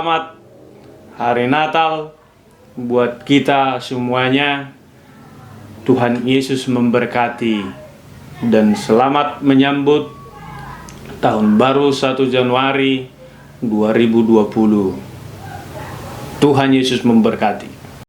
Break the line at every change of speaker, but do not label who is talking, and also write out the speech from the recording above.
selamat Hari Natal buat kita semuanya. Tuhan Yesus memberkati dan selamat menyambut tahun baru 1 Januari 2020. Tuhan Yesus memberkati.